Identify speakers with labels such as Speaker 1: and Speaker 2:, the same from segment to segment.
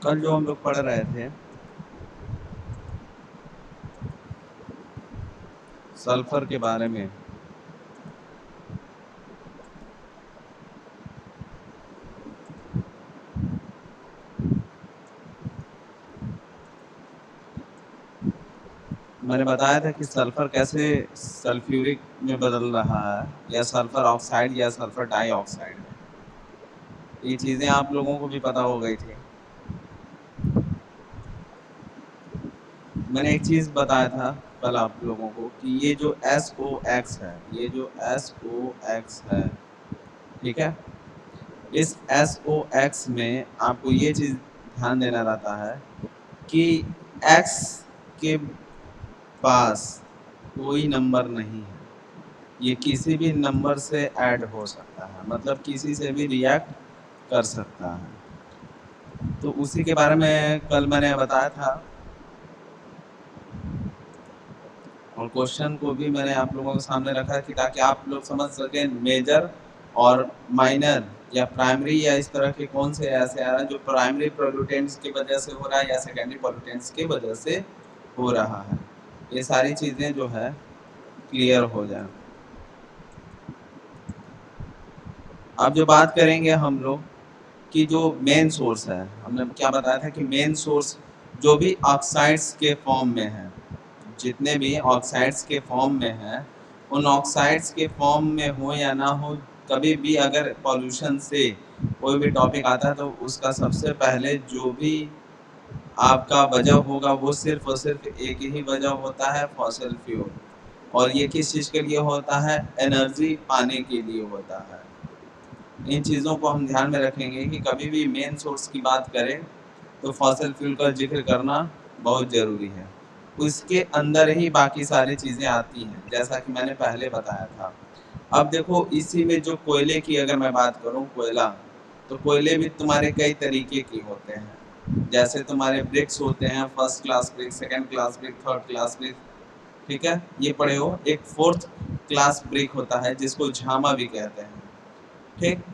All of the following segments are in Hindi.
Speaker 1: कल जो हम लोग पढ़ रहे थे सल्फर के बारे में, मैंने बताया था कि सल्फर कैसे सल्फ्यूरिक में बदल रहा है, या सल्फर ऑक्साइड या सल्फर डाइऑक्साइड में। ये चीज़ें आप लोगों को भी पता हो गई थी। मैंने एक चीज़ बताया था कल आप लोगों को कि ये जो SOX है, ये जो SOX है, ठीक है, इस SOX में आपको ये चीज़ ध्यान देना रहता है कि X के पास कोई नंबर नहीं है, ये किसी भी नंबर से ऐड हो सकता है, मतलब किसी से भी रिएक्ट कर सकता है। तो उसी के बारे में कल मैंने बताया था, और क्वेश्चन को भी मैंने आप लोगों के सामने रखा है कि ताकि आप लोग समझ सकें मेजर और माइनर या प्राइमरी या इस तरह के कौन से ऐसे आ रहा है जो प्राइमरी पोल्यूटेंट्स की वजह से हो रहा है या सेकेंडरी पोल्यूटेंट्स की वजह से हो रहा है। ये सारी चीज़ें जो है क्लियर हो जाए। अब जो बात करेंगे हम लोग कि जो मेन सोर्स है, हमने क्या बताया था कि मेन सोर्स जो भी ऑक्साइड्स के फॉर्म में है, जितने भी ऑक्साइड्स के फॉर्म में हैं, उन ऑक्साइड्स के फॉर्म में हो या ना हो, कभी भी अगर पॉल्यूशन से कोई भी टॉपिक आता है तो उसका सबसे पहले जो भी आपका वजह होगा वो सिर्फ और सिर्फ एक ही वजह होता है, फॉसिल फ्यूल। और ये किस चीज़ के लिए होता है? एनर्जी पाने के लिए होता है। इन चीज़ों को हम ध्यान में रखेंगे कि कभी भी मेन सोर्स की बात करें तो फॉसिल फ्यूल का जिक्र करना बहुत ज़रूरी है। उसके अंदर ही बाकी सारी चीज़ें आती हैं, जैसा कि मैंने पहले बताया था। अब देखो इसी में जो कोयले की अगर मैं बात करूँ, कोयला, तो कोयले भी तुम्हारे कई तरीके के होते हैं। जैसे तुम्हारे ब्रिक्स होते हैं, first class brick, second class brick, third class brick, ठीक है, ये पढ़े हो। एक फोर्थ क्लास ब्रिक होता है जिसको झामा भी कहते हैं, ठीक।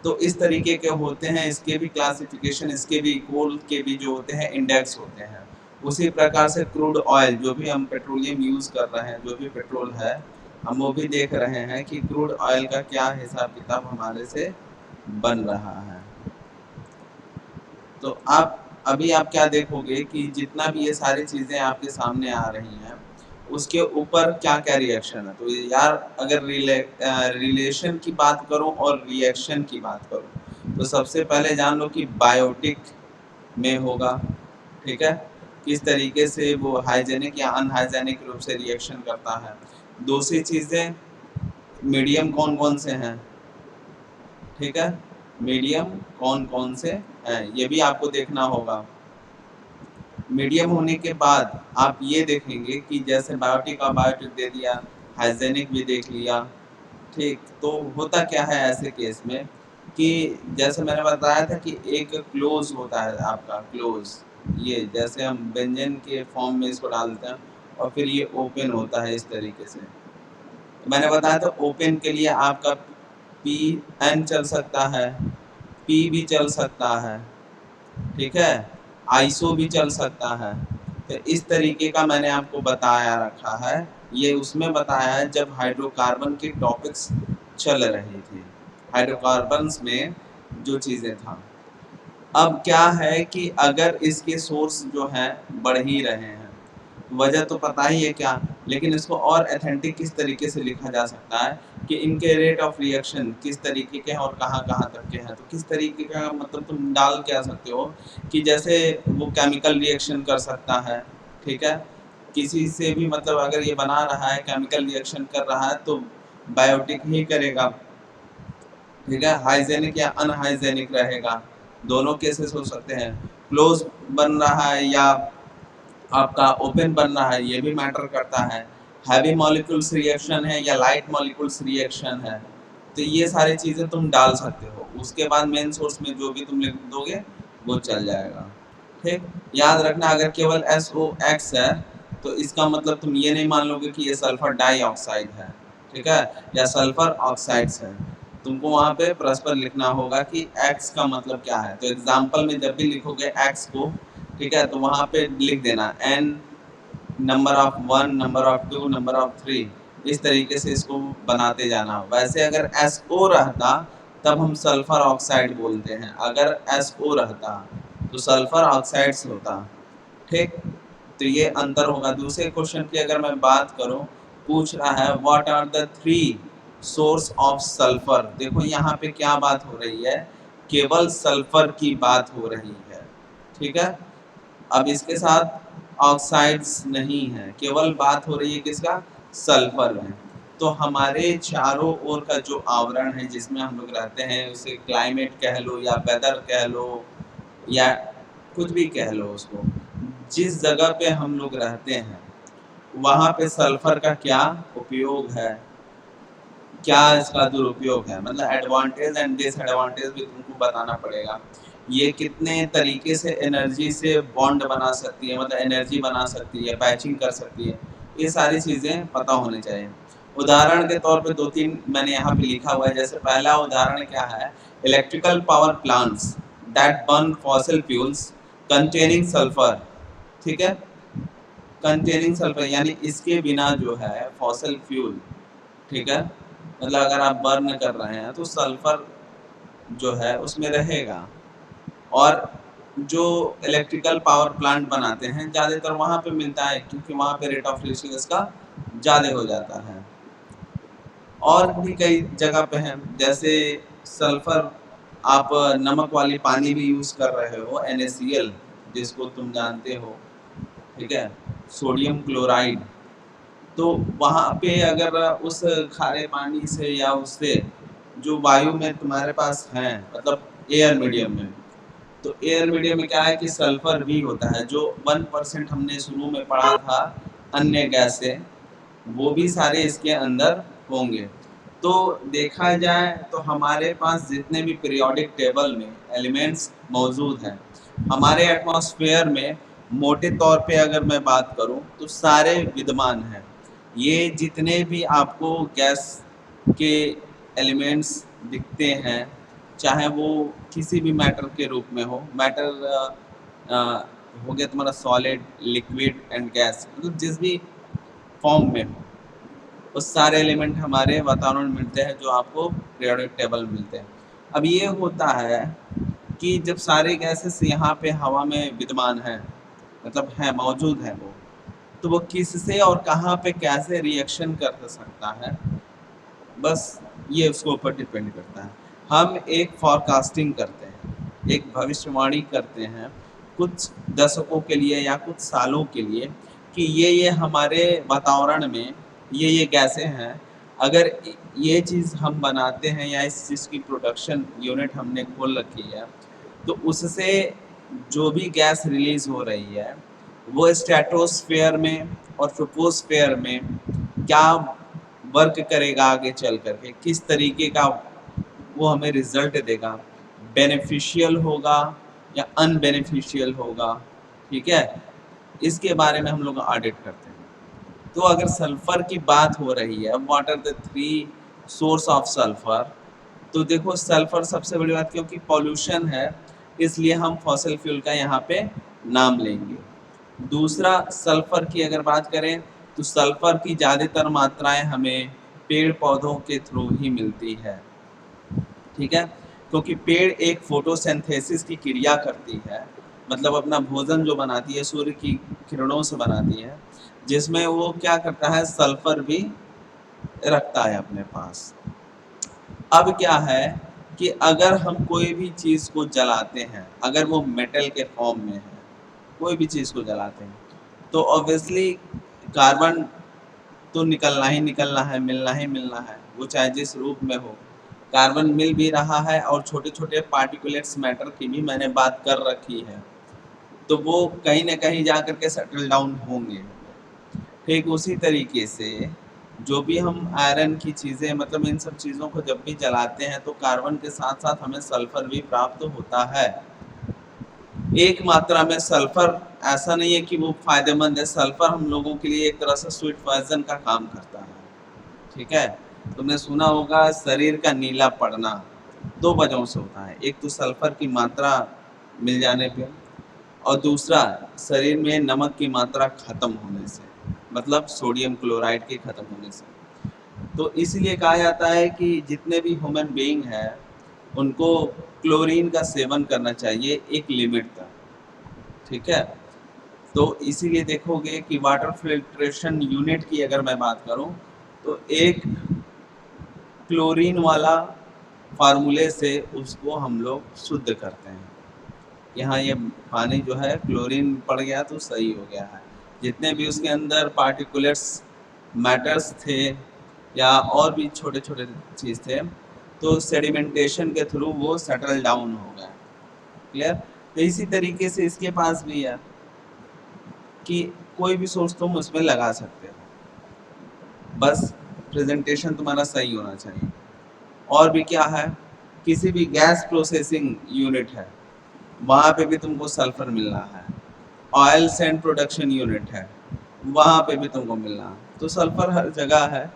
Speaker 1: तो इस तरीके के होते हैं, इसके भी क्लासिफिकेशन, इसके भी कोल के भी जो होते हैं इंडेक्स होते हैं। उसी प्रकार से क्रूड ऑयल, जो भी हम पेट्रोलियम यूज़ कर रहे हैं, जो भी पेट्रोल है, हम वो भी देख रहे हैं कि क्रूड ऑयल का क्या हिसाब किताब हमारे से बन रहा है। तो आप अभी आप क्या देखोगे कि जितना भी ये सारी चीज़ें आपके सामने आ रही हैं, उसके ऊपर क्या-क्या रिएक्शन है। तो यार अगर रिलेशन की बात करूँ और रिएक्शन की बात करूँ, तो सबसे पहले जान लो कि बायोटिक में होगा, ठीक है? किस तरीके से वो हाइजेनिक या अनहाइजेनिक रूप से रिएक्शन करता है। दूसरी चीज़ें, मीडियम कौन-कौन से हैं, ठीक है? मीडियम कौन-कौन से हैं, ये भी आपको देखना होगा। मीडियम होने के बाद आप ये देखेंगे कि जैसे बायोटिक का बायोटिक दे दिया, हाइजेनिक भी देख लिया, ठीक। तो होता क्या है ऐसे केस में कि जैसे मैंने बताया था कि एक क्लोज होता है आपका क्लोज, ये जैसे हम व्यंजन के फॉर्म में इसको डालते हैं और फिर ये ओपन होता है इस तरीके से। मैंने बताया था ओपन के लिए आपका पी एन चल सकता है, पी भी चल सकता है, ठीक है, आइसो भी चल सकता है। तो इस तरीके का मैंने आपको बताया रखा है। ये उसमें बताया है जब हाइड्रोकार्बन के टॉपिक्स चल रहे थे, हाइड्रोकार्बन्स में जो चीज़ें था। अब क्या है कि अगर इसके सोर्स जो हैं बढ़ ही रहे हैं, वजह तो पता ही है क्या, लेकिन इसको और ऑथेंटिक किस तरीके से लिखा जा सकता है कि इनके रेट ऑफ रिएक्शन किस तरीके के हैं और कहाँ-कहाँ तक के हैं। तो किस तरीके का मतलब तुम डाल क्या सकते हो कि जैसे वो केमिकल रिएक्शन कर सकता है, ठीक है? किसी से भी मतलब अगर ये बना रहा है, केमिकल रिएक्शन कर रहा है तो बायोटिक ही करेगा, ठीक है? हाइजेनिक या अनहाइजेनिक रहेगा, दोनों केसेस हो सकते हैं। क्लोज बन रहा है या आपका ओपन बन रहा है, ये भी मैटर करता है। हैवी मॉलिक्यूल्स रिएक्शन है या लाइट मॉलिक्यूल्स रिएक्शन है, तो ये सारी चीज़ें तुम डाल सकते हो। उसके बाद मेन सोर्स में जो भी तुम लिख दोगे वो चल जाएगा, ठीक। याद रखना अगर केवल SOX है तो इसका मतलब तुम ये नहीं मान लोगे कि ये सल्फर डाइऑक्साइड है, ठीक है, या सल्फर ऑक्साइड्स है। तुमको वहाँ पे परस्पर लिखना होगा कि x का मतलब क्या है। तो एग्जाम्पल में जब भी लिखोगे x को, ठीक है, तो वहाँ पे लिख देना n number of 1, number of 2, number of 3, इस तरीके से इसको बनाते जाना। वैसे अगर SO रहता तब हम सल्फर ऑक्साइड बोलते हैं, अगर SO रहता तो सल्फर ऑक्साइड्स होता, ठीक। तो ये अंतर होगा। दूसरे क्वेश्चन की अगर मैं बात करूं, पूछ रहा है what are the 3 source of sulphur. देखो यहाँ पे क्या बात हो रही है, केवल सल्फर की बात हो रही है, ठीक है। अब इसके साथ ऑक्साइड्स नहीं है, केवल बात हो रही है किसका, सल्फर में। तो हमारे चारों ओर का जो आवरण है जिसमें हम लोग रहते हैं, उसे क्लाइमेट कह लो या वेदर कह लो या कुछ भी कह लो उसको, जिस जगह पे हम लोग रहते हैं वहाँ पे सल्फर का क्या उपयोग है, क्या इसका दुरुपयोग है, मतलब एडवांटेज एंड डिसएडवांटेज भी तुमको बताना पड़ेगा। ये कितने तरीके से एनर्जी से बॉन्ड बना सकती है, मतलब एनर्जी बना सकती है, पैचिंग कर सकती है, ये सारी चीज़ें पता होनी चाहिए। उदाहरण के तौर पे 2-3 मैंने यहाँ पे लिखा हुआ है। जैसे पहला उदाहरण क्या है, electrical power plants that burn fossil fuels containing sulphur, ठीक है। कंटेनिंग सल्फर यानी इसके बिना जो है फॉसिल फ्यूल, ठीक है, मतलब अगर आप बर्न कर रहे हैं तो सल्फर जो है उसमें रहेगा। और जो इलेक्ट्रिकल पावर प्लांट बनाते हैं ज़्यादातर वहाँ पे मिलता है, क्योंकि वहाँ पे रेट ऑफ रिलीज इसका ज़्यादा हो जाता है। और भी कई जगह पे हैं, जैसे सल्फर आप नमक वाली पानी भी यूज़ कर रहे हो, NaCl, जिसको तुम जानते हो, ठीक है, सोडियम क्लोराइड। तो वहाँ पे अगर उस खारे पानी से या उससे जो वायु में तुम्हारे पास है, मतलब एयर मीडियम में, तो एयर मीडियम में क्या है कि सल्फर भी होता है, जो 1% हमने शुरू में पढ़ा था अन्य गैस से, वो भी सारे इसके अंदर होंगे। तो देखा जाए तो हमारे पास जितने भी पीरियोडिक टेबल में एलिमेंट्स मौजूद हैं, हमारे एटमॉस्फेयर में मोटे तौर पे अगर मैं बात करूं तो सारे विद्यमान हैं। ये जितने भी आपको गैस के एलिमेंट्स दिखते हैं, चाहे वो किसी भी मैटर के रूप में हो, मैटर हो गया तुम्हारा सॉलिड, लिक्विड एंड गैस, मतलब जिस भी फॉर्म में हो, उस सारे एलिमेंट हमारे वातावरण में मिलते हैं जो आपको पीरियोडिक टेबल मिलते हैं। अब ये होता है कि जब सारे गैसेस यहाँ पे हवा में विद्यमान हैं, मतलब है मौजूद है वो, तो वो किससे और कहाँ पे कैसे रिएक्शन कर सकता है, बस ये उसके ऊपर डिपेंड करता है। हम एक फॉरकास्टिंग करते हैं, एक भविष्यवाणी करते हैं कुछ दशकों के लिए या कुछ सालों के लिए, कि ये हमारे वातावरण में ये गैसें हैं। अगर ये चीज़ हम बनाते हैं या इस चीज़ की प्रोडक्शन यूनिट हमने खोल रखी है, तो उससे जो भी गैस रिलीज हो रही है वो स्ट्रेटोस्फेयर में और ट्रोपोस्फेयर में क्या वर्क करेगा, आगे चल करके किस तरीके का वो हमें रिजल्ट देगा, बेनिफिशियल होगा या अनबेनिफिशियल होगा, ठीक है, इसके बारे में हम लोग ऑडिट करते हैं। तो अगर सल्फर की बात हो रही है, what are the 3 source of sulphur, तो देखो सल्फर सबसे बड़ी बात, क्योंकि पॉल्यूशन है इसलिए हम फॉसिल फ्यूल का यहाँ पे नाम लेंगे। दूसरा, सल्फर की अगर बात करें तो सल्फर की ज़्यादातर मात्राएं हमें पेड़ पौधों के थ्रू ही मिलती है, ठीक है, क्योंकि पेड़ एक फोटोसिंथेसिस की क्रिया करती है, मतलब अपना भोजन जो बनाती है सूर्य की किरणों से बनाती है, जिसमें वो क्या करता है, सल्फर भी रखता है अपने पास। अब क्या है कि अगर हम कोई भी चीज़ को जलाते हैं, अगर वो मेटल के फॉर्म में है, कोई भी चीज़ को जलाते हैं, तो ऑब्वियसली कार्बन तो निकलना ही निकलना है, मिलना ही मिलना है, वो चाहे जिस रूप में हो। कार्बन मिल भी रहा है और छोटे छोटे पार्टिकुलेट्स मैटर की भी मैंने बात कर रखी है, तो वो कहीं ना कहीं जा कर के सेटल डाउन होंगे। ठीक उसी तरीके से जो भी हम आयरन की चीज़ें, मतलब इन सब चीज़ों को जब भी जलाते हैं तो कार्बन के साथ साथ हमें सल्फर भी प्राप्त होता है। एक मात्रा में सल्फर, ऐसा नहीं है कि वो फायदेमंद है, सल्फर हम लोगों के लिए एक तरह से स्वीट पॉइजन का काम करता है, ठीक है। तुमने सुना होगा शरीर का नीला पड़ना 2 वजहों से होता है। एक तो सल्फर की मात्रा मिल जाने पे और दूसरा शरीर में नमक की मात्रा खत्म होने से, मतलब सोडियम क्लोराइड के खत्म होने से। तो इसलिए कहा जाता है कि जितने भी ह्यूमन बीइंग हैं उनको क्लोरीन का सेवन करना चाहिए एक लिमिट तक, ठीक है। तो इसीलिए देखोगे कि वाटर फिल्ट्रेशन यूनिट की अगर मैं बात करूं तो एक क्लोरीन वाला फार्मूले से उसको हम लोग शुद्ध करते हैं। यहाँ ये पानी जो है क्लोरीन पड़ गया तो सही हो गया है। जितने भी उसके अंदर पार्टिकुलर्स मैटर्स थे या और भी छोटे छोटे चीज़ थे तो सेडिमेंटेशन के थ्रू वो सेटल डाउन हो गया। क्लियर। तो इसी तरीके से इसके पास भी है कि कोई भी सोर्स तुम उसमें लगा सकते हो, बस प्रेजेंटेशन तुम्हारा सही होना चाहिए। और भी क्या है, किसी भी गैस प्रोसेसिंग यूनिट है वहाँ पे भी तुमको सल्फर मिलना है। ऑयल सैंड प्रोडक्शन यूनिट है वहाँ पे भी तुमको मिलना है। तो सल्फर हर जगह है।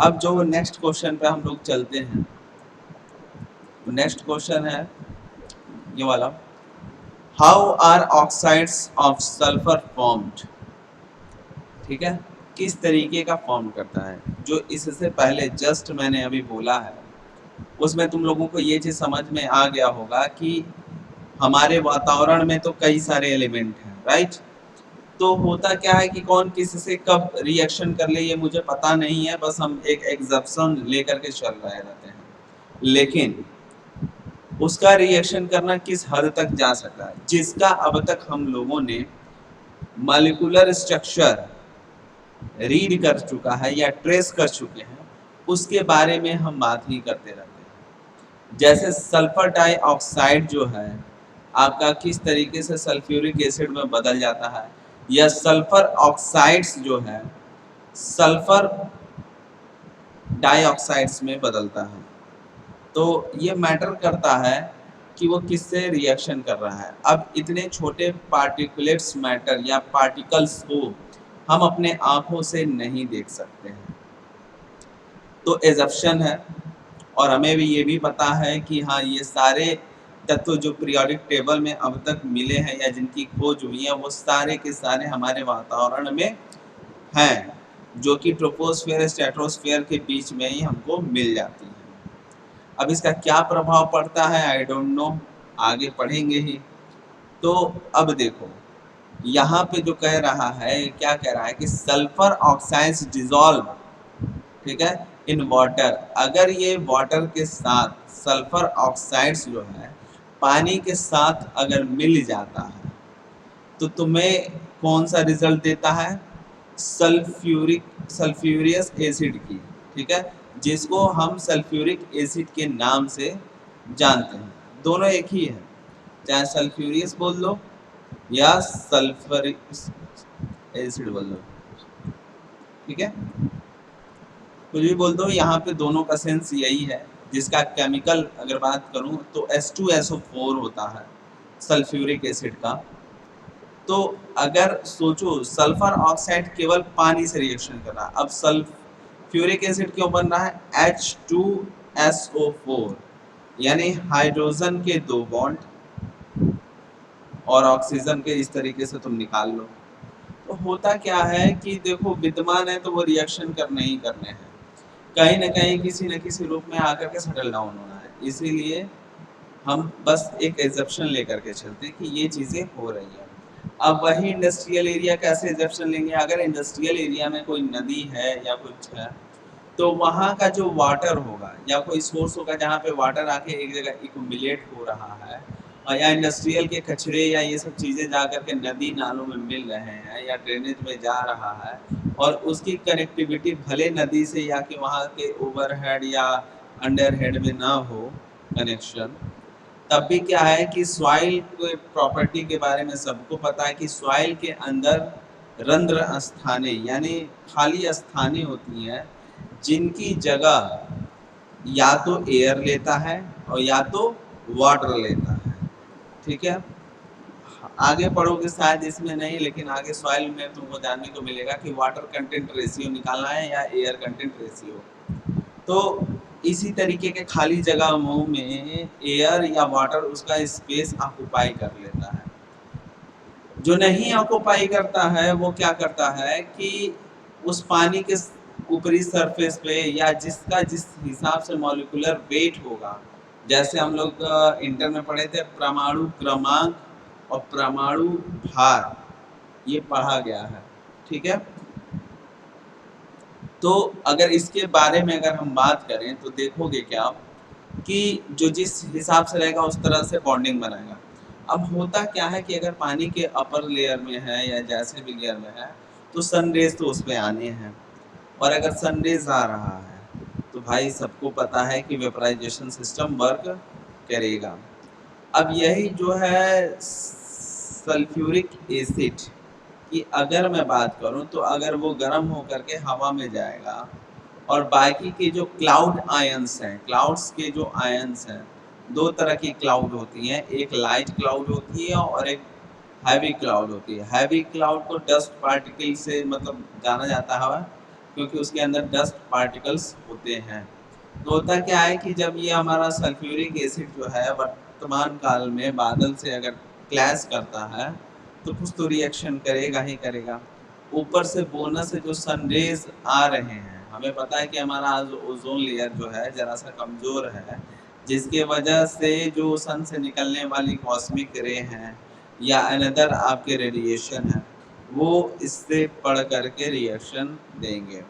Speaker 1: अब जो नेक्स्ट क्वेश्चन पे हम लोग चलते हैं, नेक्स्ट क्वेश्चन है ये वाला, how are oxides of sulphur formed. ठीक है, किस तरीके का फॉर्म करता है। जो इससे पहले जस्ट मैंने अभी बोला है उसमें तुम लोगों को ये चीज़ समझ में आ गया होगा कि हमारे वातावरण में तो कई सारे एलिमेंट हैं, राइट। तो होता क्या है कि कौन किससे कब रिएक्शन कर ले ये मुझे पता नहीं है, बस हम एक एग्जम्पशन लेकर के चल रहे रहते हैं। लेकिन उसका रिएक्शन करना किस हद तक जा सकता है, जिसका अब तक हम लोगों ने मॉलिक्यूलर स्ट्रक्चर रीड कर चुका है या ट्रेस कर चुके हैं, उसके बारे में हम बात ही करते रहते हैं। जैसे सल्फर डाइऑक्साइड जो है आपका किस तरीके से सल्फ्यूरिक एसिड में बदल जाता है, या सल्फर ऑक्साइड्स जो है सल्फर डाइऑक्साइड्स में बदलता है। तो ये मैटर करता है कि वो किससे रिएक्शन कर रहा है। अब इतने छोटे पार्टिकुलेट्स मैटर या पार्टिकल्स को हम अपने आंखों से नहीं देख सकते हैं, तो एजप्शन है। और हमें भी ये भी पता है कि हाँ ये सारे तत्व जो पीरियोडिक टेबल में अब तक मिले हैं या जिनकी खोज हुई है वो सारे के सारे हमारे वातावरण में हैं, जो कि ट्रोपोस्फेयर स्ट्रेटोस्फेयर के बीच में ही हमको मिल जाती है। अब इसका क्या प्रभाव पड़ता है आई डोंट नो, आगे पढ़ेंगे ही। तो अब देखो यहाँ पे जो कह रहा है, क्या कह रहा है कि सल्फर ऑक्साइड्स डिजॉल्व, ठीक है, इन वाटर। अगर ये वाटर के साथ सल्फर ऑक्साइड्स जो है पानी के साथ अगर मिल जाता है तो तुम्हें कौन सा रिजल्ट देता है, सल्फ्यूरियस एसिड की, ठीक है, जिसको हम सल्फ्यूरिक एसिड के नाम से जानते हैं। दोनों एक ही है, चाहे सल्फ्यूरियस बोल लो या सल्फरिक एसिड बोल लो, ठीक है, कुछ भी बोल दो, यहाँ पे दोनों का सेंस यही है। जिसका केमिकल अगर बात करूँ तो H2SO4 होता है सल्फ्यूरिक एसिड का। तो अगर सोचो सल्फर ऑक्साइड केवल पानी से रिएक्शन कर रहा है, अब सल्फ्यूरिक एसिड क्यों बन रहा है, H2SO4 यानी हाइड्रोजन के 2 बॉन्ड और ऑक्सीजन के इस तरीके से तुम निकाल लो। तो होता क्या है कि देखो विद्यमान है तो वो रिएक्शन करने ही करने हैं, कहीं ना कहीं किसी न किसी रूप में आकर के सेटल डाउन होना है। इसीलिए हम बस एक एग्जप्शन लेकर के चलते हैं कि ये चीज़ें हो रही हैं। अब वही इंडस्ट्रियल एरिया कैसे एग्जप्शन लेंगे, अगर इंडस्ट्रियल एरिया में कोई नदी है या कुछ है तो वहाँ का जो वाटर होगा या कोई सोर्स होगा जहाँ पे वाटर आके एक जगह एक्युमुलेट हो रहा है, और या इंडस्ट्रियल के कचरे या ये सब चीज़ें जा कर के नदी नालों में मिल रहे हैं या ड्रेनेज में जा रहा है, और उसकी कनेक्टिविटी भले नदी से या कि वहाँ के ओवरहेड या अंडरहेड में ना हो कनेक्शन, तब भी क्या है कि सॉइल के प्रॉपर्टी के बारे में सबको पता है कि सॉइल के अंदर रंध्र स्थानें यानी खाली स्थानें होती हैं जिनकी जगह या तो एयर लेता है और या तो वाटर लेता है, ठीक है। आगे पढ़ोगे शायद इसमें नहीं, लेकिन आगे सॉइल में तुमको जानने को मिलेगा कि वाटर कंटेंट रेशियो निकालना है या एयर कंटेंट रेशियो, तो इसी तरीके के खाली जगहों में एयर या वाटर उसका स्पेस ऑक्युपाई कर लेता है। जो नहीं ऑक्युपाई करता है वो क्या करता है कि उस पानी के ऊपरी सरफेस पे या जिसका जिस हिसाब से मॉलिक्यूलर वेट होगा, जैसे हम लोग इंटर में पढ़े थे परमाणु क्रमांक और परमाणु भार, ये पढ़ा गया है, ठीक है। तो अगर इसके बारे में अगर हम बात करें तो देखोगे क्या कि जो जिस हिसाब से रहेगा उस तरह से बॉन्डिंग बनाएगा। अब होता क्या है कि अगर पानी के अपर लेयर में है या जैसे भी लेयर में है तो सनरेज तो उस पे आने हैं, और अगर सनरेज आ रहा है तो भाई सबको पता है कि वेपराइजेशन सिस्टम वर्क करेगा। अब यही जो है सल्फ्यूरिक एसिड कि अगर मैं बात करूं तो अगर वो गर्म होकर के हवा में जाएगा और बाकी के जो क्लाउड आयंस हैं, क्लाउड्स के जो आयंस हैं, दो तरह की क्लाउड होती हैं, एक लाइट क्लाउड होती है और एक हैवी क्लाउड होती है। हैवी क्लाउड को डस्ट पार्टिकल से मतलब जाना जाता है क्योंकि उसके अंदर डस्ट पार्टिकल्स होते हैं। तो होता क्या है कि जब ये हमारा सल्फ्यूरिक एसिड जो है वर्तमान काल में बादल से अगर क्लैश करता है तो कुछ तो रिएक्शन करेगा ही करेगा। ऊपर से बोनस से जो सनरेज आ रहे हैं, हमें पता है कि हमारा ओजोन लेयर जो है जरा सा कमजोर है, जिसके वजह से जो सन से निकलने वाली कॉस्मिक रे हैं या अनदर आपके रेडिएशन है वो इससे पढ़ करके रिएक्शन देंगे।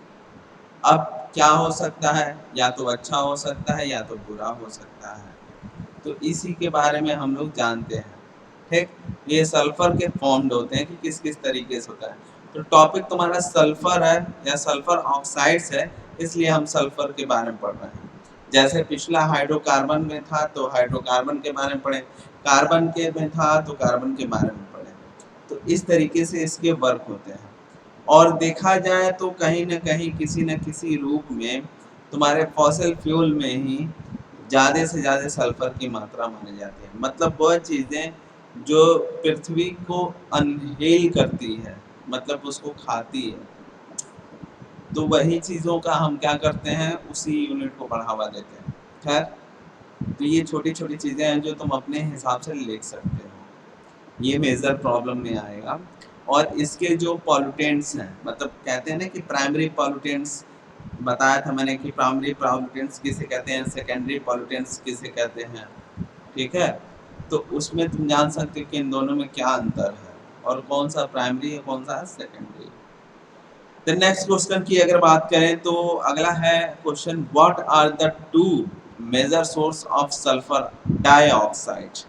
Speaker 1: अब क्या हो सकता है, या तो अच्छा हो सकता है या तो बुरा हो सकता है, तो इसी के बारे में हम लोग जानते हैं, ठीक। ये सल्फर के फॉर्म्ड होते हैं कि किस किस तरीके से होता है। तो टॉपिक तुम्हारा सल्फर है या सल्फर ऑक्साइड्स है, इसलिए हम सल्फर के बारे में पढ़ रहे हैं। जैसे पिछला हाइड्रोकार्बन में था तो हाइड्रोकार्बन के बारे में पढ़े, कार्बन के में था तो कार्बन के बारे में पढ़े। तो इस तरीके से इसके वर्क होते हैं। और देखा जाए तो कहीं न कहीं किसी न किसी रूप में तुम्हारे फॉसिल फ्यूल में ही ज़्यादा से ज़्यादा सल्फर की मात्रा मानी जाती है। मतलब वह चीज़ें जो पृथ्वी को अनहील करती है, मतलब उसको खाती है, तो वही चीज़ों का हम क्या करते हैं, उसी यूनिट को बढ़ावा देते हैं। खैर, तो ये छोटी-छोटी चीज़ें हैं जो तुम अपने हिसाब से लिख सकते हो। ये मेजर प्रॉब्लम में आएगा। और इसके जो पॉल्यूटेंट्स हैं, मतलब कहते हैं ना कि प्राइमरी पॉल्यूटेंट्स, बताया था मैंने कि प्राइमरी पॉल्यूटेंट्स किसे कहते हैं, सेकेंडरी पॉल्यूटेंट्स किसे कहते हैं, ठीक है। तो उसमें तुम जान सकते हो कि इन दोनों में क्या अंतर है और कौन सा प्राइमरी है कौन सा सेकेंडरी। द नेक्स्ट क्वेश्चन की अगर बात करें तो अगला है question, what are the two major source of sulphur dioxide.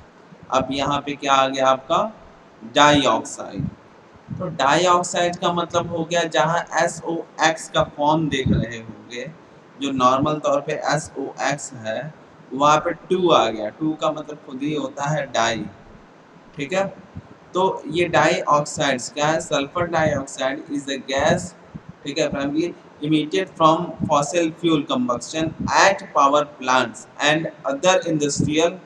Speaker 1: अब यहाँ पे क्या आ गया आपका डाइऑक्साइड। तो डाइऑक्साइड का मतलब हो गया जहाँ SOX का फॉर्म देख रहे होंगे, जो नॉर्मल तौर पे SOX है, वहाँ पे 2 आ गया। 2 का मतलब खुद ही होता है डाई, ठीक है। तो ये डाइऑक्साइड्स क्या है, sulphur dioxide is a gas, ठीक है, primary emitted from fossil fuel combustion at power plants and other industrial,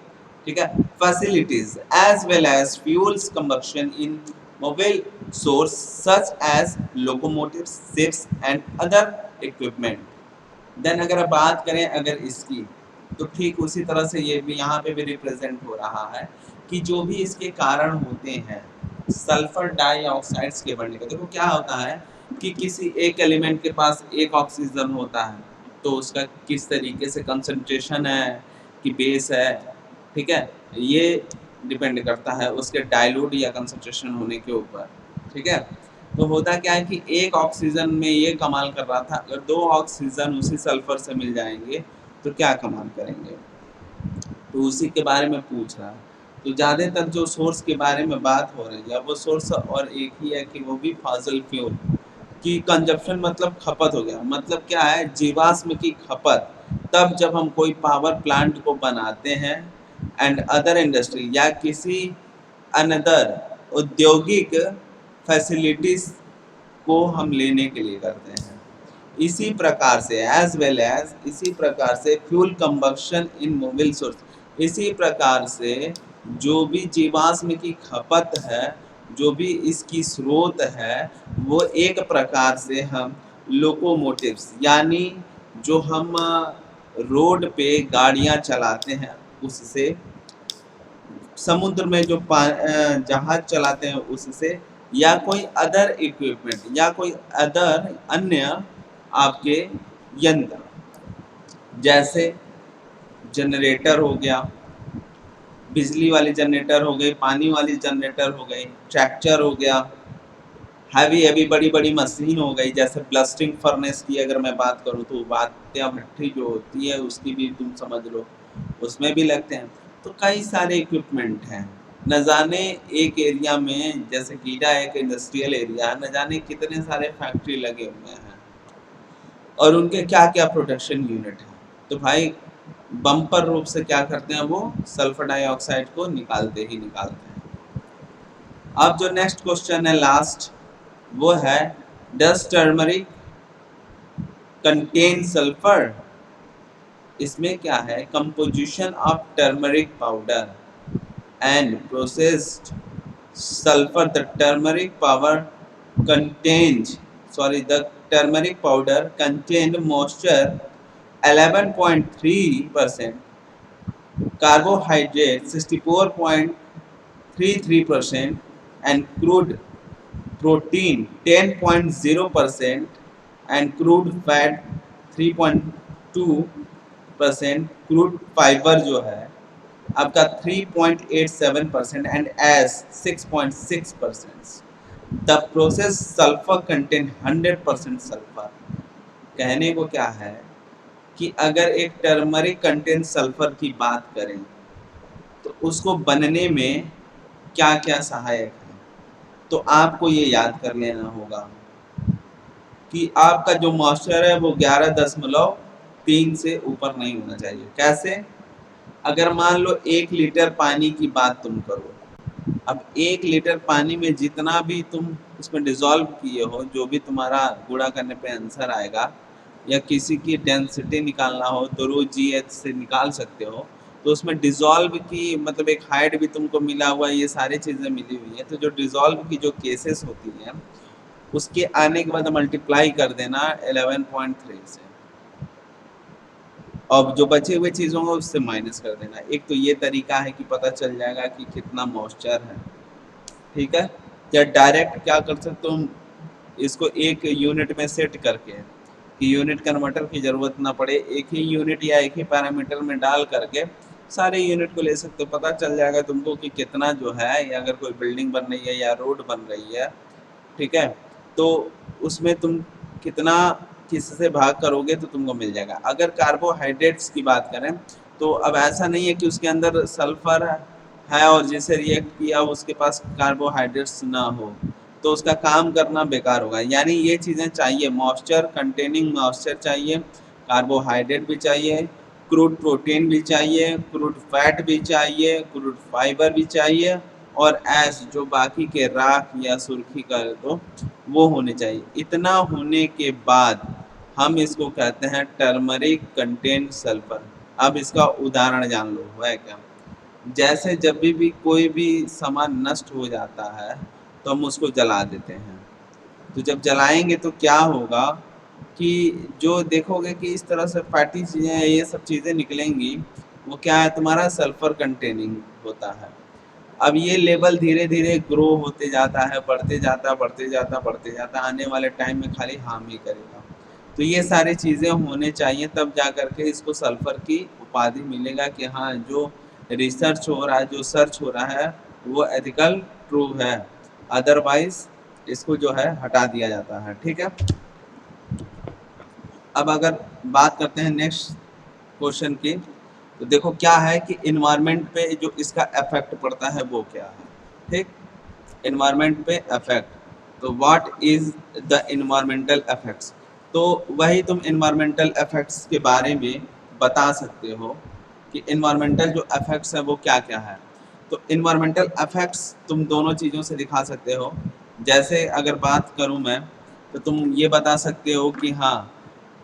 Speaker 1: ठीक है, facilities as well as fuels combustion in mobile source such as locomotives, ships and other equipment। Then अगर बात करें अगर इसकी, तो ठीक उसी तरह से ये भी यहाँ पे भी रिप्रेजेंट हो रहा है कि जो भी इसके कारण होते हैं सल्फर डाइऑक्साइड्स के बढ़ने का। देखो क्या होता है कि किसी एक एलिमेंट के पास एक ऑक्सीजन होता है तो उसका किस तरीके से कंसंट्रेशन है कि बेस है, ठीक है, ये डिपेंड करता है उसके डाइल्यूट या कंसंट्रेशन होने के ऊपर, ठीक है। तो होता क्या है कि एक ऑक्सीजन में ये कमाल कर रहा था, अगर 2 ऑक्सीजन उसी सल्फर से मिल जाएंगे तो क्या कमाल करेंगे, तो उसी के बारे में पूछ रहा है। तो ज़्यादातर जो सोर्स के बारे में बात हो रही है वो सोर्स और एक ही है कि वो भी फॉसिल फ्यूल की कंजप्शन, मतलब खपत हो गया। मतलब क्या है, जीवाश्म की खपत तब जब हम कोई पावर प्लांट को बनाते हैं एंड अदर इंडस्ट्री या किसी अनदर औद्योगिक फैसिलिटीज को हम लेने के लिए करते हैं। इसी प्रकार से एज वेल एज इसी प्रकार से फ्यूल कंबक्शन इन मोबाइल सोर्स, इसी प्रकार से जो भी जीवाश्म की खपत है, जो भी इसकी स्रोत है, वो एक प्रकार से हम लोकोमोटिव्स यानी जो हम रोड पे गाड़ियां चलाते हैं उससे, समुद्र में जो जहाज चलाते हैं उससे, या कोई अदर इक्विपमेंट या कोई अदर अन्य आपके यंत्र, जैसे जनरेटर हो गया, बिजली वाली जनरेटर हो गई, पानी वाली जनरेटर हो गई, ट्रैक्टर हो गया, हैवी हैवी बड़ी बड़ी मशीन हो गई, जैसे ब्लास्टिंग फर्नेस की अगर मैं बात करूँ तो वात्या भट्ठी जो होती है उसकी भी तुम समझ लो, उसमें भी लगते हैं। तो कई सारे इक्विपमेंट हैं, न जाने एक एरिया में, जैसे गीडा एक इंडस्ट्रियल एरिया है, न जाने कितने सारे फैक्ट्री लगे हुए हैं और उनके क्या क्या प्रोडक्शन यूनिट है। तो भाई बम्पर रूप से क्या करते हैं, वो सल्फर डाइऑक्साइड को निकालते ही निकालते हैं। अब जो नेक्स्ट क्वेश्चन है लास्ट, वो है डस टर्मरिक कंटेन सल्फर। इसमें क्या है, composition of turmeric powder and processed sulfur, the turmeric power contains the turmeric powder contained moisture 11.3%, carbohydrate 64.33%, and crude protein 10.0%, and crude fat 3.2%, crude fiber जो है आपका 3.87% and S 6.6%। The process sulphur contain 100% sulphur. कहने को क्या है कि अगर एक टर्मरिक कंटेन सल्फर की बात करें तो उसको बनने में क्या क्या सहायक है, तो आपको ये याद कर लेना होगा कि आपका जो मॉइस्चर है वो 11.3 से ऊपर नहीं होना चाहिए। कैसे, अगर मान लो 1 लीटर पानी की बात तुम करो, अब 1 लीटर पानी में जितना भी तुम उसमें डिजॉल्व किए हो, जो भी तुम्हारा गुणा करने पे आंसर आएगा, या किसी की डेंसिटी निकालना हो तो रो जी एच से निकाल सकते हो, तो उसमें डिजॉल्व की मतलब एक हाइट भी तुमको मिला हुआ है, ये सारी चीज़ें मिली हुई है। तो जो डिजॉल्व की जो केसेस होती हैं उसके आने के बाद मल्टीप्लाई कर देना 11.3 से, अब जो बचे हुए चीज़ों को उससे माइनस कर देना। एक तो ये तरीका है कि पता चल जाएगा कि कितना मॉइस्चर है, ठीक है। या डायरेक्ट क्या कर सकते हो, इसको एक यूनिट में सेट करके कि यूनिट कन्वर्टर की ज़रूरत ना पड़े, एक ही यूनिट या एक ही पैरामीटर में डाल करके सारे यूनिट को ले सकते हो। पता चल जाएगा तुमको कि कितना जो है, या अगर कोई बिल्डिंग बन रही है या रोड बन रही है, ठीक है, तो उसमें तुम कितना किससे भाग करोगे तो तुमको मिल जाएगा। अगर कार्बोहाइड्रेट्स की बात करें तो अब ऐसा नहीं है कि उसके अंदर सल्फर है और जिसे रिएक्ट किया उसके पास कार्बोहाइड्रेट्स ना हो, तो उसका काम करना बेकार होगा। यानी ये चीज़ें चाहिए, मॉइस्चर कंटेनिंग मॉइस्चर चाहिए, कार्बोहाइड्रेट भी चाहिए, क्रूड प्रोटीन भी चाहिए, क्रूड फैट भी चाहिए, क्रूड फाइबर भी चाहिए, और ऐश जो बाकी के राख या सुर्खी कर दो वो होने चाहिए। इतना होने के बाद हम इसको कहते हैं टर्मरिक कंटेन सल्फर। अब इसका उदाहरण जान लो है क्या, जैसे जब भी कोई भी सामान नष्ट हो जाता है तो हम उसको जला देते हैं। तो जब जलाएंगे तो क्या होगा कि जो देखोगे कि इस तरह से फैटी चीज़ें ये सब चीज़ें निकलेंगी, वो क्या है, तुम्हारा सल्फर कंटेनिंग होता है। अब ये लेवल धीरे धीरे ग्रो होते जाता है, बढ़ते जाता बढ़ते जाता बढ़ते जाता, आने वाले टाइम में खाली हार्म ही करेगा। तो ये सारी चीज़ें होने चाहिए, तब जा करके इसको सल्फर की उपाधि मिलेगा कि हाँ, जो रिसर्च हो रहा है, जो सर्च हो रहा है वो एथिकल ट्रू है, अदरवाइज इसको जो है हटा दिया जाता है, ठीक है। अब अगर बात करते हैं नेक्स्ट क्वेश्चन की, तो देखो क्या है कि इन्वायरमेंट पे जो इसका इफेक्ट पड़ता है वो क्या है, ठीक। इन्वायरमेंट पे इफेक्ट, तो what is the environmental effects, तो वही तुम इन्वायरमेंटल इफेक्ट्स के बारे में बता सकते हो कि इन्वायरमेंटल जो इफेक्ट्स है वो क्या क्या है। तो इन्वायरमेंटल इफेक्ट्स तुम दोनों चीज़ों से दिखा सकते हो। जैसे अगर बात करूं मैं, तो तुम ये बता सकते हो कि हाँ,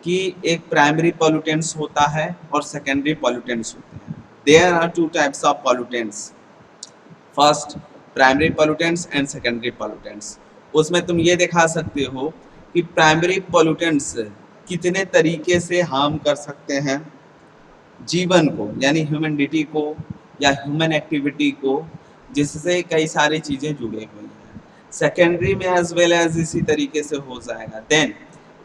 Speaker 1: कि एक प्राइमरी पॉल्यूटेंट्स होता है और सेकेंडरी पॉल्यूटेंट्स होते हैं। There are two types of pollutants, first primary pollutants and secondary pollutants. उसमें तुम ये दिखा सकते हो कि प्राइमरी पॉल्यूटेंट्स कितने तरीके से हार्म कर सकते हैं जीवन को, यानी ह्यूमैनिटी को या ह्यूमन एक्टिविटी को, जिससे कई सारी चीजें जुड़े हुई हैं। सेकेंडरी में एज वेल एज इसी तरीके से हो जाएगा। देन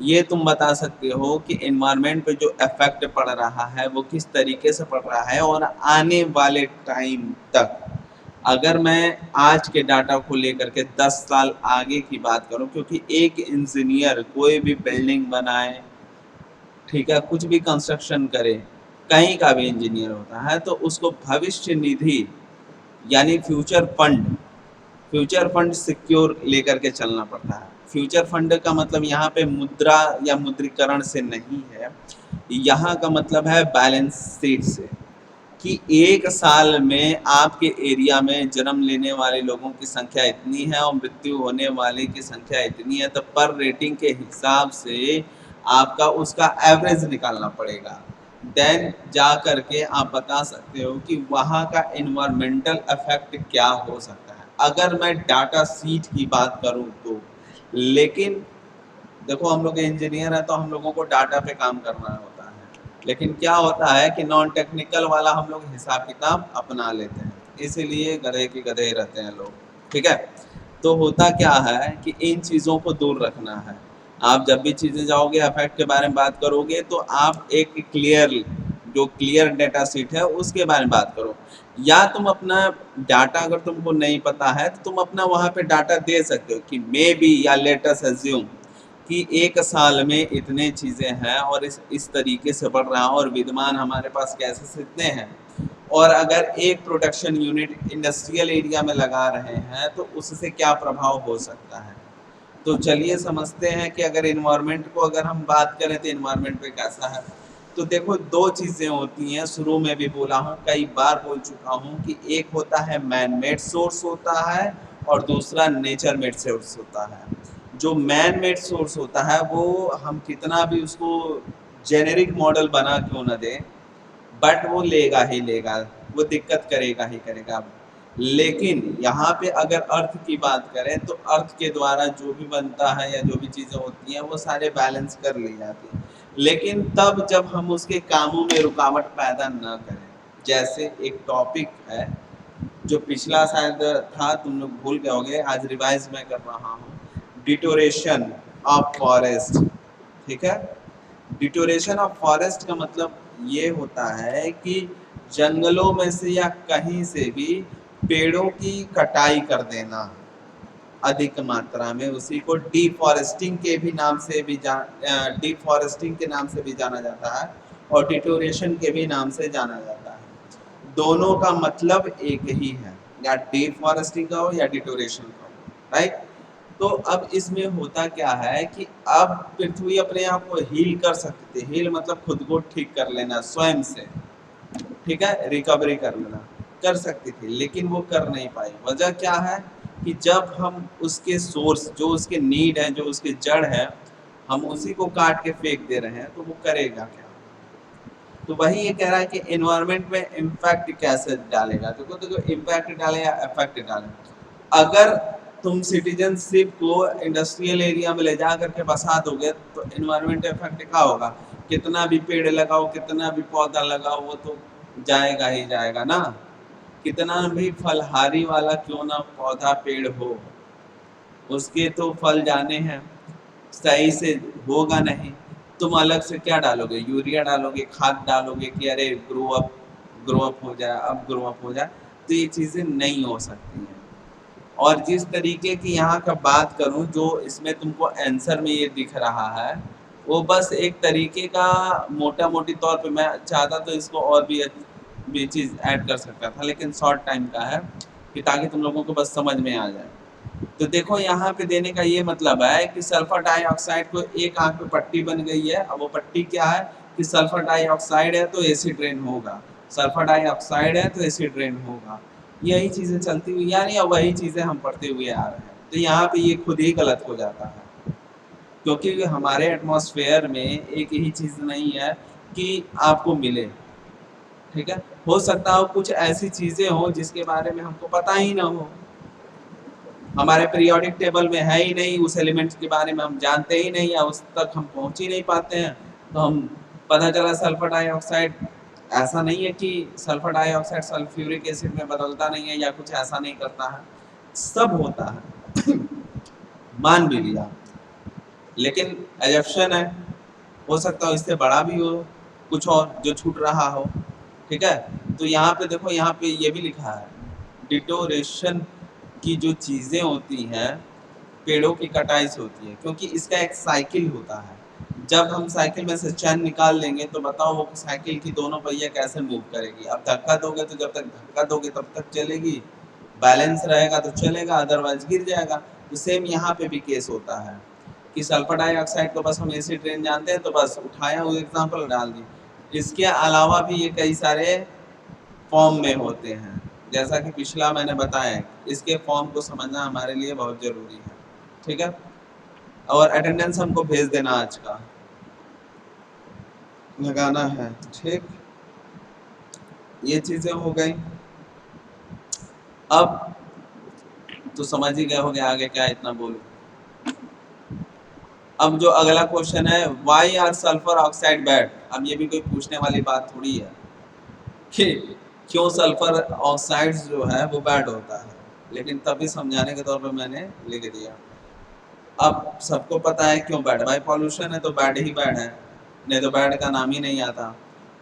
Speaker 1: ये तुम बता सकते हो कि एनवायरनमेंट पे जो इफेक्ट पड़ रहा है वो किस तरीके से पड़ रहा है, और आने वाले टाइम तक अगर मैं आज के डाटा को लेकर के 10 साल आगे की बात करूं, क्योंकि एक इंजीनियर कोई भी बिल्डिंग बनाए, ठीक है, कुछ भी कंस्ट्रक्शन करे, कहीं का भी इंजीनियर होता है, तो उसको भविष्य निधि यानी फ्यूचर फंड सिक्योर लेकर के चलना पड़ता है। फ्यूचर फंड का मतलब यहाँ पे मुद्रा या मुद्रीकरण से नहीं है, यहाँ का मतलब है बैलेंस शीट से, कि एक साल में आपके एरिया में जन्म लेने वाले लोगों की संख्या इतनी है और मृत्यु होने वाले की संख्या इतनी है, तो पर रेटिंग के हिसाब से आपका उसका एवरेज निकालना पड़ेगा। देन जा करके आप बता सकते हो कि वहाँ का इन्वायरमेंटल इफेक्ट क्या हो सकता है, अगर मैं डाटा सीट की बात करूँ तो। लेकिन देखो, हम लोग इंजीनियर हैं तो हम लोगों को डाटा पे काम करना होता है, लेकिन क्या होता है कि नॉन टेक्निकल वाला हम लोग हिसाब किताब अपना लेते हैं, इसीलिए गधे के गधे रहते हैं लोग, ठीक है। तो होता क्या है कि इन चीज़ों को दूर रखना है। आप जब भी चीज़ें जाओगे, इफेक्ट के बारे में बात करोगे, तो आप एक क्लियर डेटा सीट है उसके बारे में बात करो, या तुम अपना डाटा, अगर तुमको नहीं पता है तो तुम अपना वहाँ पे डाटा दे सकते हो कि मे बी या लेट अस अज्यूम कि एक साल में इतने चीज़ें हैं और इस तरीके से बढ़ रहा है, और विद्यमान हमारे पास गैसेस इतने हैं, और अगर एक प्रोडक्शन यूनिट इंडस्ट्रियल एरिया में लगा रहे हैं तो उससे क्या प्रभाव हो सकता है। तो चलिए समझते हैं कि अगर इन्वायरमेंट को अगर हम बात करें तो इन्वायरमेंट पे कैसा है। तो देखो, दो चीज़ें होती हैं, शुरू में भी बोला हूँ, कई बार बोल चुका हूँ कि एक होता है मैन मेड सोर्स होता है और दूसरा नेचर मेड सोर्स होता है। जो मैन मेड सोर्स होता है वो हम कितना भी उसको जेनेरिक मॉडल बना क्यों ना दें, बट वो लेगा ही लेगा, वो दिक्कत करेगा ही करेगा। लेकिन यहाँ पे अगर अर्थ की बात करें तो अर्थ के द्वारा जो भी बनता है या जो भी चीज़ें होती हैं वो सारे बैलेंस कर ली जाती हैं, लेकिन तब जब हम उसके कामों में रुकावट पैदा न करें। जैसे एक टॉपिक है जो पिछला शायद था, तुम लोग भूल गए होगे, आज रिवाइज मैं कर रहा हूँ, डिटोरेशन ऑफ फॉरेस्ट, ठीक है। डिटोरेशन ऑफ फॉरेस्ट का मतलब ये होता है कि जंगलों में से या कहीं से भी पेड़ों की कटाई कर देना अधिक मात्रा में, उसी को डिफॉरेस्टिंग के भी नाम से भी डिफॉरेस्टिंग के नाम से भी जाना जाता है और डिटोरेशन के भी नाम से जाना जाता है। दोनों का मतलब एक ही है, या डिफॉरेस्टिंग का हो या डिटोरेशन का हो, राइट। तो अब इसमें होता क्या है कि अब पृथ्वी अपने आप को हील कर सकती थी, हील मतलब खुद को ठीक कर लेना स्वयं से, ठीक है, रिकवरी कर लेना कर सकती थी, लेकिन वो कर नहीं पाई। वजह क्या है कि जब हम उसके सोर्स, जो उसके नीड है, जो उसके जड़ है, हम उसी को काट के फेंक दे रहे हैं, तो वो करेगा क्या। तो वही ये कह रहा है कि एनवायरनमेंट में इम्पैक्ट कैसे डालेगा। देखो देखो, इम्पैक्ट डाले या इफेक्ट डाले, अगर तुम सिटीजनशिप को इंडस्ट्रियल एरिया में ले जा करके बसा दोगे तो एनवायरनमेंट इफेक्ट क्या होगा। कितना भी पेड़ लगाओ, कितना भी पौधा लगाओ, वो तो जाएगा ही जाएगा ना। कितना भी फलहारी वाला क्यों ना पौधा पेड़ हो, उसके तो फल जाने हैं, सही से होगा नहीं। तुम अलग से क्या डालोगे, यूरिया डालोगे, खाद डालोगे कि अरे ग्रो अप हो जाए, अब ग्रो अप हो जाए, तो ये चीज़ें नहीं हो सकती हैं। और जिस तरीके की यहाँ का बात करूँ, जो इसमें तुमको आंसर में ये दिख रहा है, वो बस एक तरीके का मोटा मोटी तौर पे, मैं चाहता तो इसको और भी चीज़ ऐड कर सकता था, लेकिन शॉर्ट टाइम का है कि ताकि तुम लोगों को बस समझ में आ जाए। तो देखो, यहाँ पे देने का ये मतलब है कि सल्फर डाइऑक्साइड को एक आंख पे पट्टी बन गई है। अब वो पट्टी क्या है कि सल्फर डाइऑक्साइड है तो एसिड रेन होगा, सल्फर डाइऑक्साइड है तो एसिड रेन होगा। यही चीज़ें चलती हुई यानी, और वही चीज़ें हम पढ़ते हुए आ रहे हैं। तो यहाँ पे ये खुद ही गलत हो जाता है, क्योंकि हमारे एटमॉस्फेयर में एक ही चीज़ नहीं है कि आपको मिले, ठीक है। हो सकता हो कुछ ऐसी चीज़ें हो जिसके बारे में हमको पता ही ना हो, हमारे पीरियोडिक टेबल में है ही नहीं, उस एलिमेंट के बारे में हम जानते ही नहीं या उस तक हम पहुंच ही नहीं पाते हैं। तो हम पता चला सल्फर डाइऑक्साइड, ऐसा नहीं है कि सल्फर डाइऑक्साइड सल्फ्यूरिक एसिड में बदलता नहीं है या कुछ ऐसा नहीं करता है, सब होता है। मान भी लिया, लेकिन एजप्शन है, हो सकता है इससे बड़ा भी हो, कुछ और जो छूट रहा हो। ठीक है, तो यहाँ पे देखो, यहाँ पे ये भी लिखा है, डिटोरेशन की जो चीज़ें होती हैं पेड़ों की कटाई से होती है, क्योंकि इसका एक साइकिल होता है। जब हम साइकिल में से चैन निकाल लेंगे तो बताओ वो साइकिल की दोनों पहिया कैसे मूव करेगी। अब धक्का दोगे तो जब तक धक्का दोगे तब तक चलेगी, बैलेंस रहेगा तो चलेगा, अदरवाइज गिर जाएगा। तो सेम यहाँ पे भी केस होता है कि सल्फर डाइऑक्साइड को बस हम एसिड रेन जानते हैं तो बस उठाया वो एग्जाम्पल डाल दी। इसके अलावा भी ये कई सारे फॉर्म में होते हैं, जैसा कि पिछला मैंने बताया, इसके फॉर्म को समझना हमारे लिए बहुत जरूरी है। ठीक है, और अटेंडेंस हमको भेज देना आज का लगाना है। ठीक, ये चीजें हो गई। अब तो समझ ही गए होंगे आगे क्या इतना बोलूं। अब जो अगला क्वेश्चन है, why are sulphur oxide bad. अब ये भी कोई पूछने वाली बात थोड़ी है कि क्यों सल्फर ऑक्साइड्स जो है वो बैड होता है, लेकिन तभी समझाने के तौर पे मैंने लिख दिया। अब सबको पता है क्यों बैड, भाई पॉल्यूशन है तो बैड ही बैड है, नहीं तो बैड का नाम ही नहीं आता।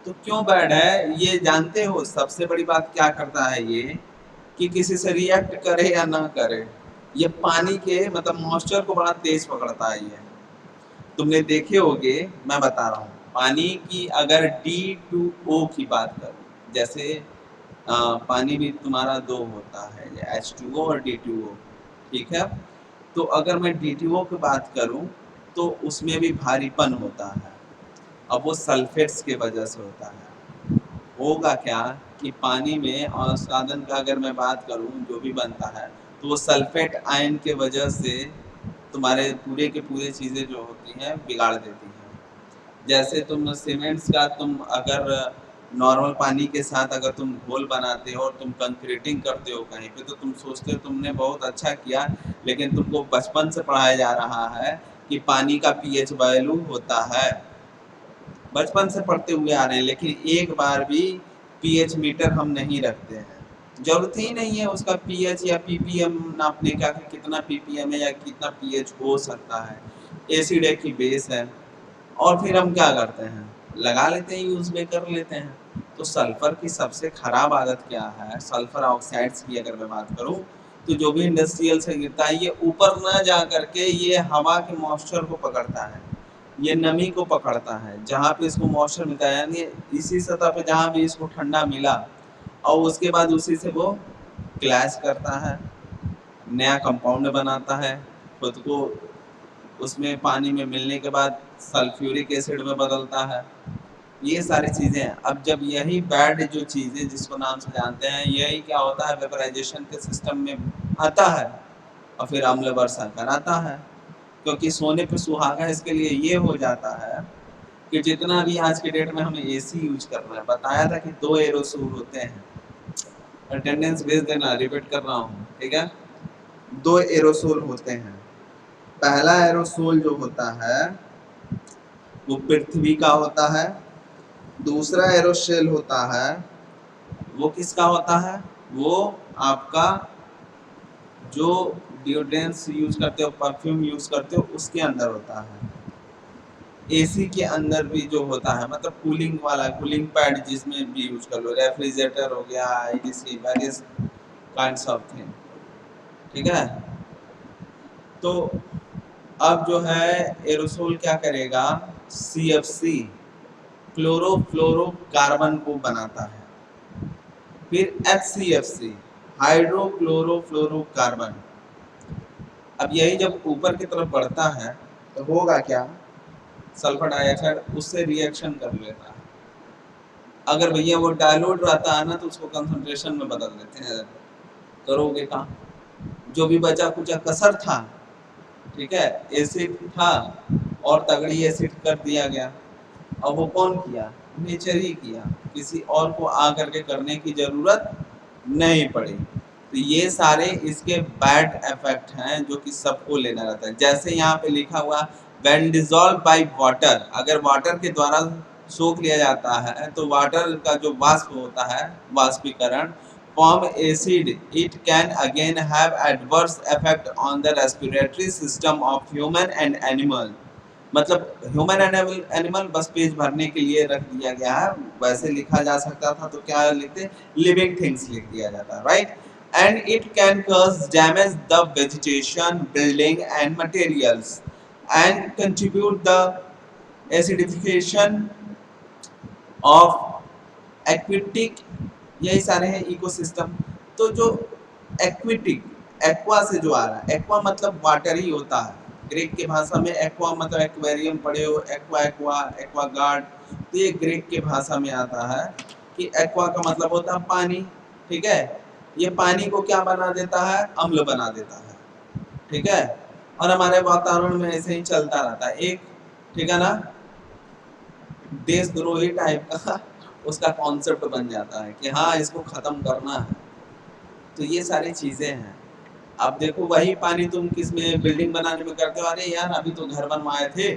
Speaker 1: तो क्यों बैड है ये जानते हो, सबसे बड़ी बात क्या करता है ये कि किसी से रिएक्ट करे या ना करे, ये पानी के मतलब मॉइस्चर को बड़ा तेज पकड़ता है। ये तुमने देखे होगे, मैं बता रहा हूँ, पानी की अगर D2O की बात करूँ, जैसे पानी भी तुम्हारा दो होता है, H2O और D2O। ठीक है, तो अगर मैं D2O की बात करूँ तो उसमें भी भारीपन होता है। अब वो सल्फेट्स के वजह से होता है। होगा क्या कि पानी में औसदान का अगर मैं बात करूँ जो भी बनता है तो वो सल्फेट आयन के वजह से तुम्हारे पूरे के पूरे चीज़ें जो होती हैं बिगाड़ देती हैं। जैसे तुम सीमेंट्स का तुम अगर नॉर्मल पानी के साथ अगर तुम घोल बनाते हो और तुम कंक्रीटिंग करते हो कहीं पे, तो तुम सोचते हो तुमने बहुत अच्छा किया, लेकिन तुमको बचपन से पढ़ाया जा रहा है कि पानी का पीएच वैल्यू होता है, बचपन से पढ़ते हुए आ रहे हैं, लेकिन एक बार भी पीएच मीटर हम नहीं रखते हैं। जरूरत ही नहीं है उसका पीएच या पीपीएम नापने का कि कितना पीपीएम है या कितना पीएच हो सकता है। एसिड एक ही बेस है, और फिर हम क्या करते हैं, लगा लेते हैं, यूज में कर लेते हैं। तो सल्फर की सबसे खराब आदत क्या है, सल्फर ऑक्साइड्स की अगर मैं बात करूं, तो जो भी इंडस्ट्रियल से गिरता है ये ऊपर ना जा करके ये हवा के मॉइस्चर को पकड़ता है, ये नमी को पकड़ता है, जहाँ पे इसको मॉइस्चर मिलता है, यानी इसी सतह पे जहाँ भी इसको ठंडा मिला और उसके बाद उसी से वो क्लैश करता है, नया कंपाउंड बनाता है, खुद को उसमें पानी में मिलने के बाद सल्फ्यूरिक एसिड में बदलता है। ये सारी चीज़ें हैं। अब जब यही बैड जो चीज़ें जिसको नाम से जानते हैं, यही क्या होता है, वेपराइजेशन के सिस्टम में आता है और फिर अम्ल वर्षा कराता है। क्योंकि सोने पे सुहागा इसके लिए ये हो जाता है कि जितना भी आज के डेट में हम एसी यूज कर रहे हैं, बताया था कि 2 एरोसोल होते हैं, अटेंडेंस भेज देना, रिपीट कर रहा हूँ। ठीक है, 2 एरोसोल होते हैं। पहला एरोसोल जो होता है वो पृथ्वी का होता है, दूसरा एरोसोल होता है वो किसका होता है, वो आपका जो डिओड्रेंट्स यूज करते हो, परफ्यूम यूज करते हो, उसके अंदर होता है। एसी के अंदर भी जो होता है, मतलब कूलिंग वाला कूलिंग पैड जिसमें भी यूज कर लो, रेफ्रिजरेटर हो गया, IDC, various kinds of thing. ठीक है, तो अब जो है एरोसोल क्या करेगा, CFC क्लोरोफ्लोरोकार्बन को बनाता है, फिर HCFC हाइड्रोक्लोरोफ्लोरोकार्बन। अब यही जब ऊपर की तरफ बढ़ता है तो होगा क्या, सल्फर डाइऑक्साइड उससे रिएक्शन कर लेता है। अगर भैया वो डायल्यूट रहता है ना तो उसको कंसंट्रेशन में बदल देते हैं, करोगे कहाँ, जो भी बचा कुचा कसर था, ठीक है, एसिड था और तगड़ी एसिड कर दिया गया। अब वो कौन किया, नेचर ही किया, किसी और को आकर के करने की जरूरत नहीं पड़ी। तो ये सारे इसके बैड इफेक्ट हैं जो कि सबको लेना रहता है। जैसे यहाँ पे लिखा हुआ व्हेन डिसॉल्व बाय वाटर, अगर वाटर के द्वारा सोख लिया जाता है तो वाटर का जो वाष्प होता है, वाष्पीकरण, form acid, it can again have adverse effect on the respiratory system of human and animal. मतलब ह्यूमन एंड एनिमल बस पेज भरने के लिए रख दिया गया है, वैसे लिखा जा सकता था तो क्या लिखते, लिविंग थिंग्स लिख दिया जाता, right. And it can cause damage the vegetation, building and materials and contribute the acidification of aquatic, यही सारे हैं इकोसिस्टम। तो जो एक्विटिक, एक्वा से जो आ रहा है, एक्वा मतलब वाटर ही होता है, ग्रीक की भाषा में एक्वा मतलब एक्वेरियम पढ़े हो, एक्वा एक्वा एक्वा गार्ड, तो ये ग्रीक की भाषा में आता है कि एक्वा का मतलब होता है पानी, ठीक है। ये पानी को क्या बना देता है, अम्ल बना देता है, ठीक है। और हमारे वातावरण में ऐसे ही चलता रहता है एक, ठीक है ना, देशद्रोही टाइप का उसका कॉन्सेप्ट बन जाता है कि हाँ इसको खत्म करना है। तो ये सारी चीजें हैं। अब देखो वही पानी तुम किस में, बिल्डिंग बनाने में करते हो, अरे यार अभी तो घर बनवाए थे,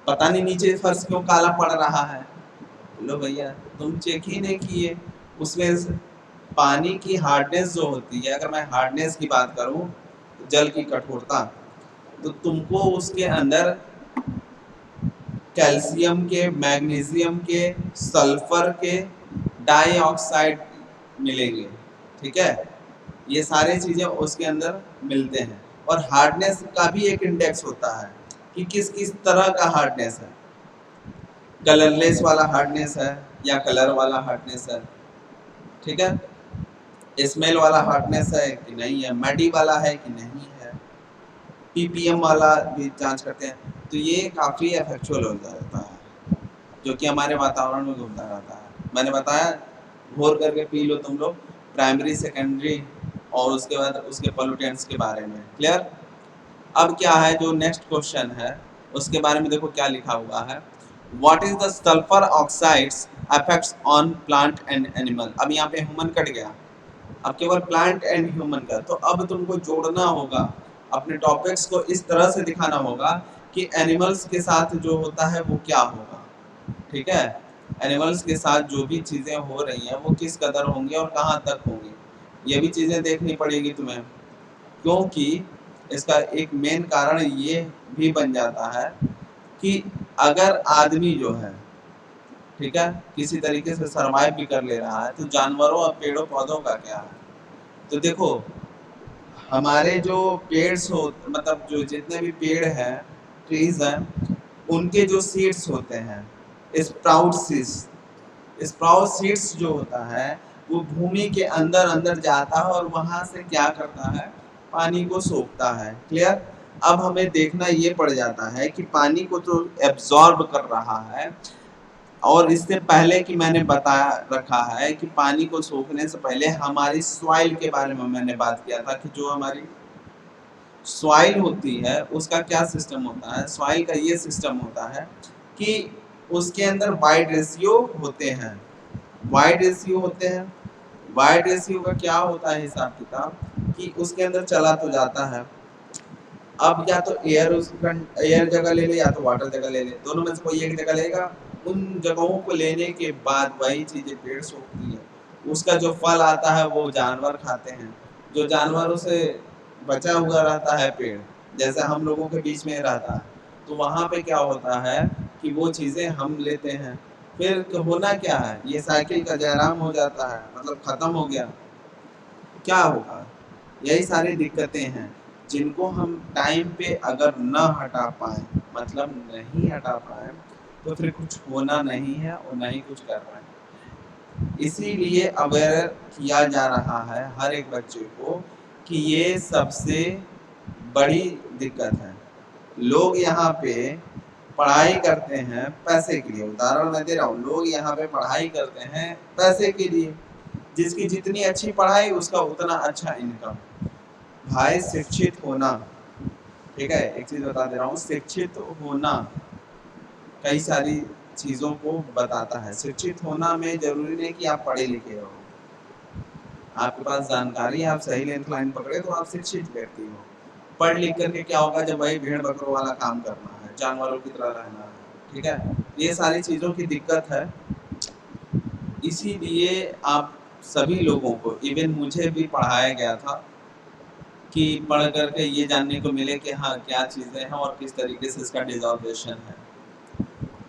Speaker 1: पता नहीं नीचे फर्श क्यों काला पड़ रहा है। बोलो भैया तुम चेक ही नहीं किए। उसमें पानी की हार्डनेस जो होती है, अगर मैं हार्डनेस की बात करूं, जल की कठोरता, तो तुमको उसके अंदर कैल्शियम के, मैग्नीशियम के, सल्फर के डाइऑक्साइड मिलेंगे, ठीक है। ये सारी चीजें उसके अंदर मिलते हैं। और हार्डनेस का भी एक इंडेक्स होता है कि किस किस तरह का हार्डनेस है, कलरलेस वाला हार्डनेस है या कलर वाला हार्डनेस है, ठीक है, स्मेल वाला हार्डनेस है कि नहीं है, मैडी वाला है कि नहीं है, पीपीएम वाला भी जांच करते हैं। तो ये काफ़ी इफेक्चुअल हो जाता है जो कि हमारे वातावरण में घूमता रहता है। मैंने बताया घोर करके पी लो तुम लोग, प्राइमरी सेकेंडरी और उसके बाद उसके पोल्यूटेंट्स के बारे में, क्लियर। अब क्या है जो नेक्स्ट क्वेश्चन है उसके बारे में देखो क्या लिखा हुआ है, what is the sulphur oxides effects on plant and animal. अब यहाँ पे ह्यूमन कट गया, अब केवल प्लांट एंड ह्यूमन का। तो अब तुमको जोड़ना होगा, अपने टॉपिक्स को इस तरह से दिखाना होगा कि एनिमल्स के साथ जो होता है वो क्या होगा, ठीक है। एनिमल्स के साथ जो भी चीज़ें हो रही हैं वो किस कदर होंगी और कहाँ तक होंगी, ये भी चीज़ें देखनी पड़ेगी तुम्हें। क्योंकि इसका एक मेन कारण ये भी बन जाता है कि अगर आदमी जो है, ठीक है, किसी तरीके से सरवाइव भी कर ले रहा है तो जानवरों और पेड़ों पौधों का क्या है। तो देखो हमारे जो पेड्स हो, मतलब जो जितने भी पेड़ हैं, ट्रीज हैं, उनके जो सीड्स होते हैं, स्प्राउट सीड्स, स्प्राउट सीड्स जो होता है वो भूमि के अंदर अंदर जाता है और वहां से क्या करता है, पानी को सोखता है, क्लियर। अब हमें देखना ये पड़ जाता है कि पानी को तो एब्जॉर्ब कर रहा है, और इससे पहले कि मैंने बताया रखा है कि पानी को सोखने से पहले हमारी सॉइल के बारे में मैंने बात किया था कि जो हमारी सॉइल होती है उसका क्या सिस्टम होता है। सॉइल का ये सिस्टम होता है कि उसके अंदर वाइड रेशियो होते हैं, वाइड रेशियो होते हैं। वाइड रेशियो का क्या होता है हिसाब किताब कि उसके अंदर चला तो जाता है, अब या तो एयर एयर जगह ले ले या तो वाटर जगह ले ले, दोनों में से कोई एक जगह लेगा। उन जगहों को लेने के बाद वही चीजें पेड़ सोखती है, उसका जो फल आता है वो जानवर खाते हैं, जो जानवरों से बचा हुआ रहता है पेड़, जैसे हम लोगों के बीच में रहता है, तो वहाँ पे क्या होता है कि वो चीजें हम लेते हैं। फिर तो होना क्या है, ये साइकिल का जयराम हो जाता है, मतलब खत्म हो गया। क्या होगा, यही सारी दिक्कतें हैं जिनको हम टाइम पे अगर न हटा पाए, मतलब नहीं हटा पाए, तो फिर कुछ होना नहीं है और नहीं कुछ कर पाए। इसीलिए अवेयर किया जा रहा है हर एक बच्चे को कि ये सबसे बड़ी दिक्कत है। लोग यहाँ पे पढ़ाई करते हैं पैसे के लिए, उदाहरण मैं दे रहा हूँ, लोग यहाँ पे पढ़ाई करते हैं पैसे के लिए, जिसकी जितनी अच्छी पढ़ाई उसका उतना अच्छा इनकम। भाई शिक्षित होना, ठीक है, एक चीज बता दे रहा हूँ, शिक्षित होना कई सारी चीजों को बताता है। शिक्षित होना में जरूरी नहीं कि आप पढ़े लिखे हो, आपके पास जानकारी है, आप सही लेंथ लाइन पकड़े तो आप शिक्षित व्यक्ति हो। पढ़ लिख करके क्या होगा जब वही भेड़ बकरों वाला काम करना है, जानवरों की तरह रहना है, ठीक है? ये सारी चीज़ों की दिक्कत है। इसीलिए आप सभी लोगों को, इवन मुझे भी पढ़ाया गया था कि पढ़ कर के ये जानने को मिले कि हाँ, क्या चीज़ें हैं और किस तरीके से इसका डिसॉल्वेशन है।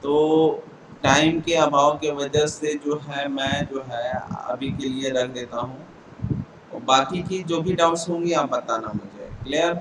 Speaker 1: तो टाइम के अभाव के वजह से जो है मैं जो है अभी के लिए रख देता हूँ। और बाकी की जो भी डाउट्स होंगी आप बताना मुझे। क्लियर?